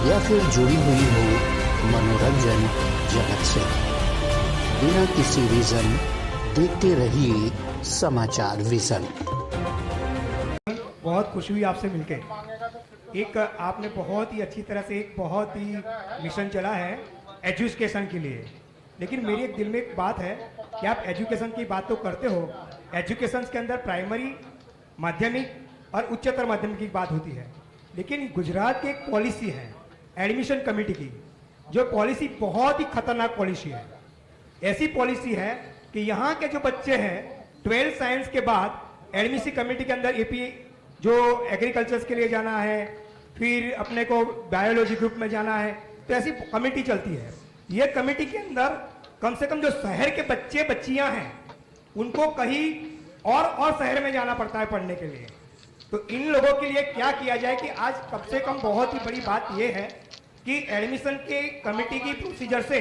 या फिर जुड़ी हुई हो मनोरंजन जगत से। बिना किसी रीजन देखते रहिए समाचार विजन। बहुत खुशी हुई आपसे मिलके। एक आपने बहुत ही अच्छी तरह से एक बहुत ही मिशन चला है एजुकेशन के लिए, लेकिन मेरी एक दिल में एक बात है कि आप एजुकेशन की बात तो करते हो, एजुकेशन के अंदर प्राइमरी, माध्यमिक और उच्चतर माध्यमिक की बात होती है, लेकिन गुजरात की एक पॉलिसी है एडमिशन कमेटी की, जो पॉलिसी बहुत ही खतरनाक पॉलिसी है। ऐसी पॉलिसी है कि यहाँ के जो बच्चे हैं 12 साइंस के बाद एडमिशन कमेटी के अंदर एपी जो एग्रीकल्चर के लिए जाना है, फिर अपने को बायोलॉजी ग्रुप में जाना है, तो ऐसी कमेटी चलती है। ये कमेटी के अंदर कम से कम जो शहर के बच्चे बच्चियां हैं उनको कहीं और शहर में जाना पड़ता है पढ़ने के लिए। तो इन लोगों के लिए क्या किया जाए कि आज कम से कम बहुत ही बड़ी बात यह है कि एडमिशन के कमेटी की प्रोसीजर से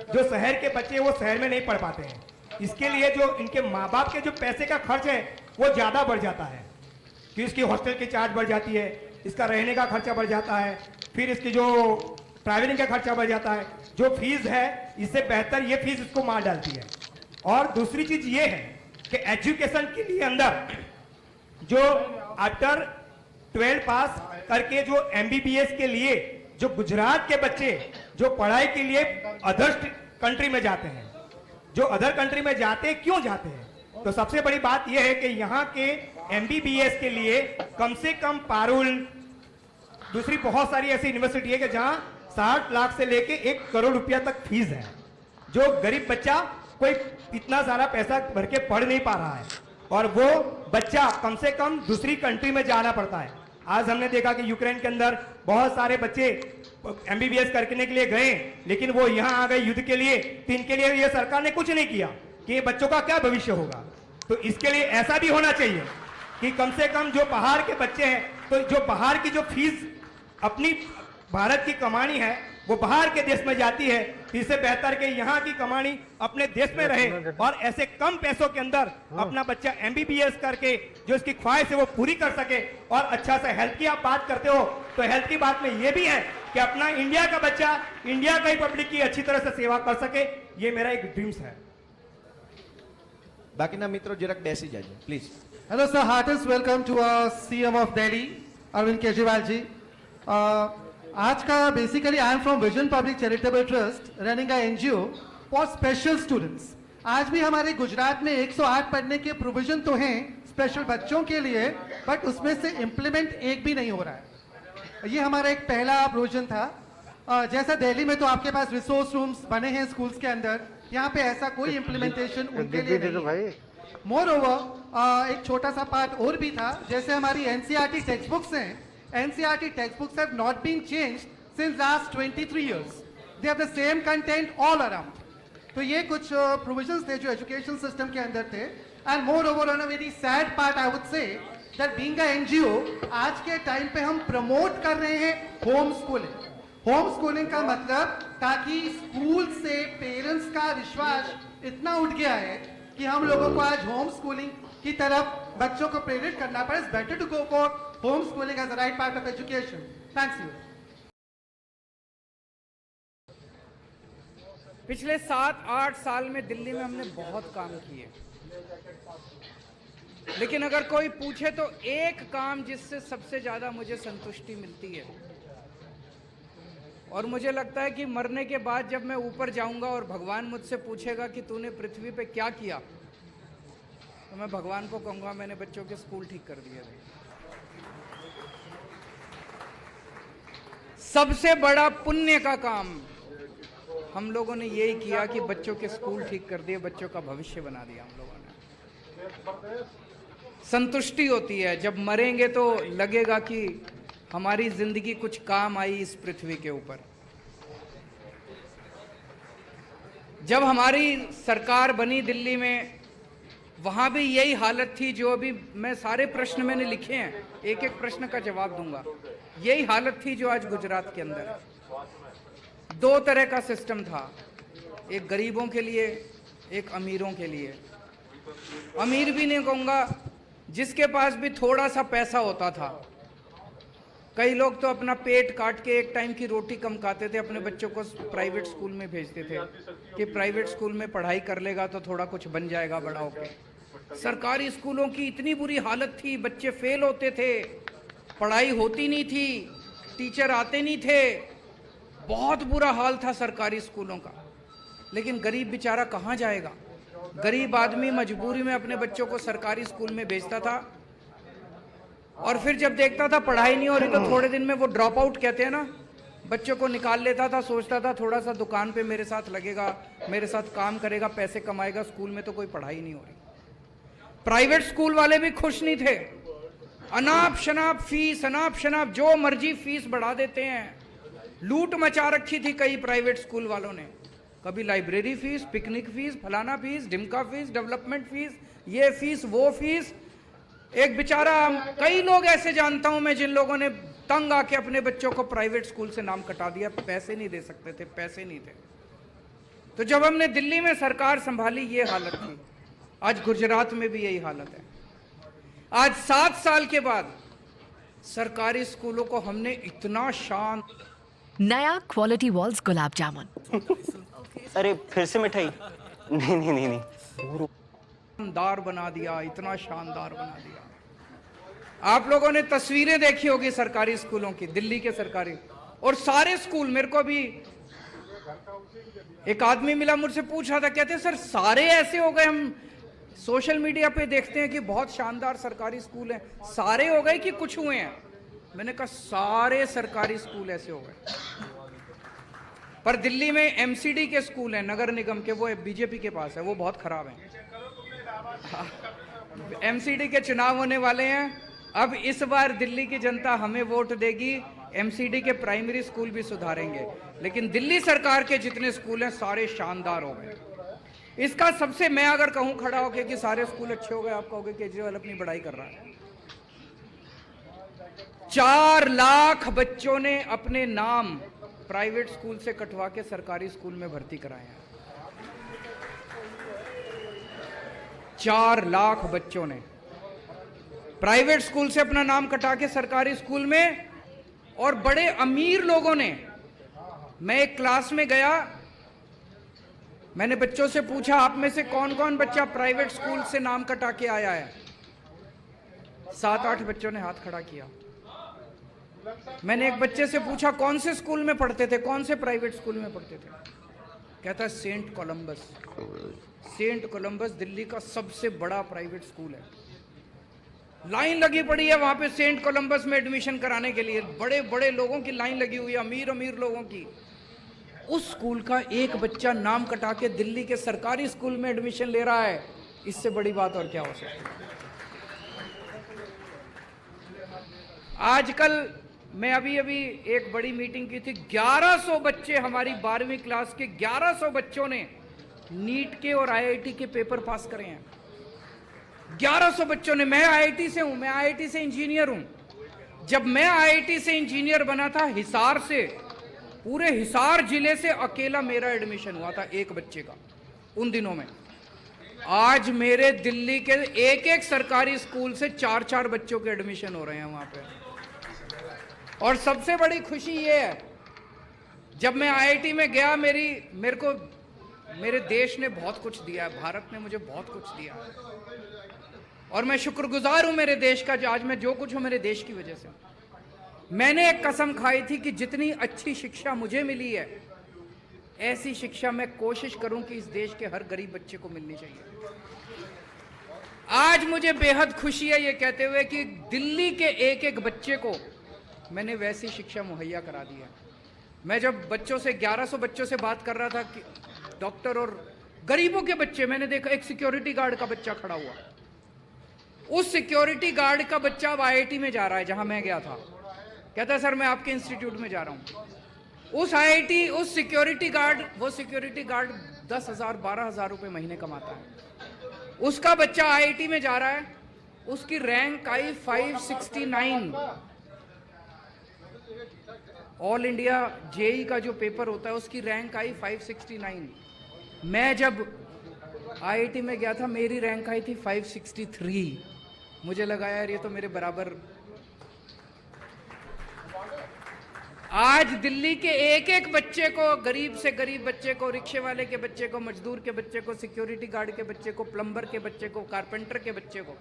जो शहर के बच्चे वो शहर में नहीं पढ़ पाते हैं, इसके लिए जो इनके माँ बाप के जो पैसे का खर्च है वो ज़्यादा बढ़ जाता है कि इसकी हॉस्टल की चार्ज बढ़ जाती है, इसका रहने का खर्चा बढ़ जाता है, फिर इसकी जो ट्रैवलिंग का खर्चा बढ़ जाता है। जो फीस है इससे बेहतर ये फीस इसको मार डालती है। और दूसरी चीज ये है कि एजुकेशन के लिए अंदर जो आफ्टर 12 पास करके जो एमबीबीएस के लिए जो गुजरात के बच्चे जो पढ़ाई के लिए अदर कंट्री में जाते हैं, जो अदर कंट्री में जाते क्यों जाते हैं, तो सबसे बड़ी बात यह है कि यहाँ के एमबीबीएस के लिए कम से कम पारुल, दूसरी बहुत सारी ऐसी यूनिवर्सिटी है कि जहां 60 लाख से लेके 1 करोड़ रुपया तक फीस है। जो गरीब बच्चा कोई इतना सारा पैसा भर के पढ़ नहीं पा रहा है और वो बच्चा कम से कम दूसरी कंट्री में जाना पड़ता है। आज हमने देखा कि यूक्रेन के अंदर बहुत सारे बच्चे एमबीबीएस करने के लिए गए, लेकिन वो यहाँ आ गए युद्ध के लिए, तो इनके लिए ये सरकार ने कुछ नहीं किया कि ये बच्चों का क्या भविष्य होगा। तो इसके लिए ऐसा भी होना चाहिए कि कम से कम जो बाहर के बच्चे हैं, तो जो बाहर की जो फीस अपनी भारत की कमानी है वो बाहर के देश में जाती है, इससे बेहतर कि यहाँ की कमानी अपने देश में रहे और ऐसे कम पैसों के अंदर अपना बच्चा एमबीबीएस करके जो इसकी ख्वाहिश है वो पूरी कर सके। और अच्छा से हेल्थ की आप बात करते हो तो हेल्थ की बात में ये भी है कि अपना इंडिया का बच्चा इंडिया का ही पब्लिक की अच्छी तरह से सेवा कर सके, ये मेरा एक ड्रीम्स है। બાકીના મિત્રો જરાક બેસી જાજો please. Hello sir, heartiest welcome to CM of Delhi, Arvind Kejriwal ji. आज का basically I am from vision public charitable trust running a NGO for special students. आज भी हमारे गुजरात में 108 पढ़ने के प्रोविजन तो हैं स्पेशल बच्चों के लिए, बट उसमें से इम्प्लीमेंट एक भी नहीं हो रहा है। ये हमारा एक पहला प्रोविजन था। जैसा दिल्ली में तो आपके पास रिसोर्स रूम्स बने हैं स्कूल्स के अंदर, यहाँ पे ऐसा कोई इम्प्लीमेंटेशन उनके लिए नहीं है। मोर ओवर एक छोटा सा पार्ट और भी था, जैसे हमारी एनसीईआरटी टेक्स्ट बुक्स हैं, NCERT textbooks have not been changed since last 23 years. They have the same content all around. तो ये कुछ provisions थे जो education system के अंदर थे। And moreover on a very sad part I would say that being a NGO आज के टाइम पे हम promote कर रहे हैं होम स्कूलिंग। होम स्कूलिंग का मतलब ताकि स्कूल से पेरेंट्स का विश्वास इतना उठ गया है कि हम लोगों को आज होम स्कूलिंग की तरफ बच्चों को प्रेरित करना पड़े। It's better to go for homeschooling as the right part of education. Thanks you. पिछले 7-8 साल में दिल्ली में हमने बहुत काम किए, लेकिन अगर कोई पूछे तो एक काम जिससे सबसे ज्यादा मुझे संतुष्टि मिलती है, और मुझे लगता है कि मरने के बाद जब मैं ऊपर जाऊंगा और भगवान मुझसे पूछेगा कि तूने पृथ्वी पे क्या किया, तो मैं भगवान को कहूंगा मैंने बच्चों के स्कूल ठीक कर दिए थे। सबसे बड़ा पुण्य का काम हम लोगों ने यही किया कि बच्चों के स्कूल ठीक कर दिए, बच्चों का भविष्य बना दिया हम लोगों ने। संतुष्टि होती है जब मरेंगे तो लगेगा कि हमारी जिंदगी कुछ काम आई इस पृथ्वी के ऊपर। जब हमारी सरकार बनी दिल्ली में, वहां भी यही हालत थी जो अभी मैं सारे प्रश्न मैंने लिखे हैं, एक एक प्रश्न का जवाब दूंगा। यही हालत थी जो आज गुजरात के अंदर है। 2 तरह का सिस्टम था, एक गरीबों के लिए, एक अमीरों के लिए। अमीर भी नहीं कहूँगा, जिसके पास भी थोड़ा सा पैसा होता था, कई लोग तो अपना पेट काट के एक टाइम की रोटी कम खाते थे, अपने बच्चों को प्राइवेट स्कूल में भेजते थे कि प्राइवेट स्कूल में पढ़ाई कर लेगा तो थोड़ा कुछ बन जाएगा बड़ा होके। सरकारी स्कूलों की इतनी बुरी हालत थी, बच्चे फेल होते थे, पढ़ाई होती नहीं थी, टीचर आते नहीं थे, बहुत बुरा हाल था सरकारी स्कूलों का। लेकिन गरीब बेचारा कहाँ जाएगा? गरीब आदमी मजबूरी में अपने बच्चों को सरकारी स्कूल में भेजता था, और फिर जब देखता था पढ़ाई नहीं हो रही तो थोड़े दिन में वो ड्रॉप आउट कहते हैं ना, बच्चों को निकाल लेता था। सोचता था थोड़ा सा दुकान पे मेरे साथ लगेगा, मेरे साथ काम करेगा, पैसे कमाएगा, स्कूल में तो कोई पढ़ाई नहीं हो रही। प्राइवेट स्कूल वाले भी खुश नहीं थे, अनाप शनाप फीस, अनाप शनाप जो मर्जी फीस बढ़ा देते हैं। लूट मचा रखी थी कई प्राइवेट स्कूल वालों ने, कभी लाइब्रेरी फीस, पिकनिक फीस, फलाना फीस, ढिमका फीस, डेवलपमेंट फीस, ये फीस वो फीस। एक बेचारा, कई लोग ऐसे जानता हूं मैं जिन लोगों ने तंग आके अपने बच्चों को प्राइवेट स्कूल से नाम कटा दिया, पैसे नहीं दे सकते थे, पैसे नहीं थे। तो जब हमने दिल्ली में सरकार संभाली ये हालत थी, आज गुजरात में भी यही हालत है। आज 7 साल के बाद सरकारी स्कूलों को हमने इतना शान, नया क्वालिटी वॉल्स गुलाब जामुन। अरे फिर से मिठाई? नहीं नहीं नहीं नहीं, शानदार बना दिया, इतना शानदार बना दिया। आप लोगों ने तस्वीरें देखी होगी सरकारी स्कूलों की, दिल्ली के सरकारी, और सारे स्कूल, मेरे को भी एक आदमी मिला, मुझसे पूछ रहा था, कहते सर सारे ऐसे हो गए, हम सोशल मीडिया पे देखते हैं कि बहुत शानदार सरकारी स्कूल हैं, सारे हो गए कि कुछ हुए हैं? मैंने कहा सारे सरकारी स्कूल ऐसे हो गए। पर दिल्ली में एमसीडी के स्कूल हैं, नगर निगम के, वो बीजेपी के पास है, वो बहुत खराब हैं। एमसीडी के चुनाव होने वाले हैं, अब इस बार दिल्ली की जनता हमें वोट देगी, एमसीडी के प्राइमरी स्कूल भी सुधारेंगे। लेकिन दिल्ली सरकार के जितने स्कूल हैं सारे शानदार हो गए। इसका सबसे, मैं अगर कहूं खड़ा होकर कि सारे स्कूल अच्छे हो गए, आप कहोगे केजरीवाल अपनी बड़ाई कर रहा है। 4 लाख बच्चों ने अपने नाम प्राइवेट स्कूल से कटवा के सरकारी स्कूल में भर्ती कराए हैं। 4 लाख बच्चों ने प्राइवेट स्कूल से अपना नाम कटा के सरकारी स्कूल में, और बड़े अमीर लोगों ने। मैं एक क्लास में गया, मैंने बच्चों से पूछा आप में से कौन कौन बच्चा प्राइवेट स्कूल से नाम कटा के आया है? 7-8 बच्चों ने हाथ खड़ा किया। मैंने एक बच्चे से पूछा कौन से स्कूल में पढ़ते थे, कौन से प्राइवेट स्कूल में पढ़ते थे? कहता है saint Columbus. Saint Columbus Delhi का सबसे बड़ा प्राइवेट स्कूल है, लाइन लगी पड़ी है वहां पे सेंट कोलंबस में एडमिशन कराने के लिए, बड़े बड़े लोगों की लाइन लगी हुई है, अमीर अमीर लोगों की। उस स्कूल का एक बच्चा नाम कटा के दिल्ली के सरकारी स्कूल में एडमिशन ले रहा है, इससे बड़ी बात और क्या हो सकती है? आजकल मैं अभी एक बड़ी मीटिंग की थी, 1100 बच्चे, हमारी 12वीं क्लास के 1100 बच्चों ने नीट के और आईआईटी के पेपर पास करे हैं। 1100 बच्चों ने। मैं आईआईटी से हूं, मैं आईआईटी से इंजीनियर हूं। जब मैं आईआईटी से इंजीनियर बना था, हिसार से, पूरे हिसार जिले से अकेला मेरा एडमिशन हुआ था एक बच्चे का उन दिनों में। आज मेरे दिल्ली के एक एक सरकारी स्कूल से 4-4 बच्चों के एडमिशन हो रहे हैं वहां पे। और सबसे बड़ी खुशी ये है, जब मैं आईआईटी में गया, मेरे को मेरे देश ने बहुत कुछ दिया है, भारत ने मुझे बहुत कुछ दिया है, और मैं शुक्रगुजार हूं मेरे देश का, जो आज मैं जो कुछ हूं मेरे देश की वजह से। मैंने एक कसम खाई थी कि जितनी अच्छी शिक्षा मुझे मिली है, ऐसी शिक्षा मैं कोशिश करूं कि इस देश के हर गरीब बच्चे को मिलनी चाहिए। आज मुझे बेहद खुशी है ये कहते हुए कि दिल्ली के एक एक बच्चे को मैंने वैसी शिक्षा मुहैया करा दी है। मैं जब बच्चों से 1100 बच्चों से बात कर रहा था कि डॉक्टर और गरीबों के बच्चे, मैंने देखा एक सिक्योरिटी गार्ड का बच्चा खड़ा हुआ, उस सिक्योरिटी गार्ड का बच्चा अब आईआईटी में जा रहा है जहां मैं गया था। कहता है सर मैं आपके इंस्टीट्यूट में जा रहा हूं। उस सिक्योरिटी गार्ड 10,000 12,000 रुपए महीने कमाता है। उसका बच्चा आईआईटी में जा रहा है, उसकी रैंक आई 569। ऑल इंडिया जेई का जो पेपर होता है उसकी रैंक आई 569। मैं जब आईआईटी में गया था मेरी रैंक आई थी 563। मुझे लगा यार ये तो मेरे बराबर। आज दिल्ली के एक एक बच्चे को, गरीब से गरीब बच्चे को, रिक्शे वाले के बच्चे को, मजदूर के बच्चे को, सिक्योरिटी गार्ड के बच्चे को, प्लम्बर के बच्चे को, कारपेंटर के बच्चे को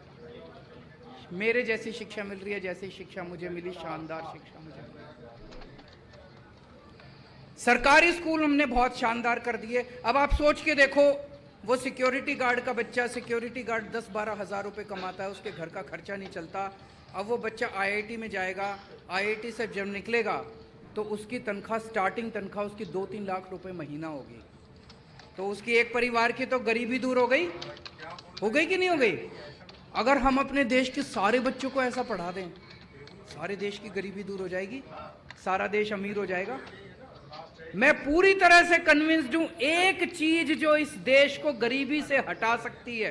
मेरे जैसी शिक्षा मिल रही है, जैसी शिक्षा मुझे मिली, शानदार शिक्षा मुझे मिली। सरकारी स्कूल हमने बहुत शानदार कर दिए। अब आप सोच के देखो, वो सिक्योरिटी गार्ड का बच्चा, सिक्योरिटी गार्ड 10-12 हज़ार रुपये कमाता है, उसके घर का खर्चा नहीं चलता। अब वो बच्चा आईआईटी में जाएगा, आईआईटी से जब निकलेगा तो उसकी तनख्वाह, स्टार्टिंग तनख्वाह उसकी 2-3 लाख रुपए महीना होगी। तो उसकी एक परिवार की तो गरीबी दूर हो गई कि नहीं हो गई? अगर हम अपने देश के सारे बच्चों को ऐसा पढ़ा दें, सारे देश की गरीबी दूर हो जाएगी, सारा देश अमीर हो जाएगा। मैं पूरी तरह से कन्विंस्ड हूं, एक चीज जो इस देश को गरीबी से हटा सकती है,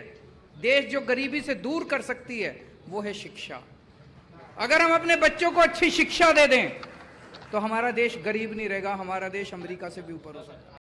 देश जो गरीबी से दूर कर सकती है, वो है शिक्षा। अगर हम अपने बच्चों को अच्छी शिक्षा दे दें तो हमारा देश गरीब नहीं रहेगा, हमारा देश अमेरिका से भी ऊपर हो सकता है।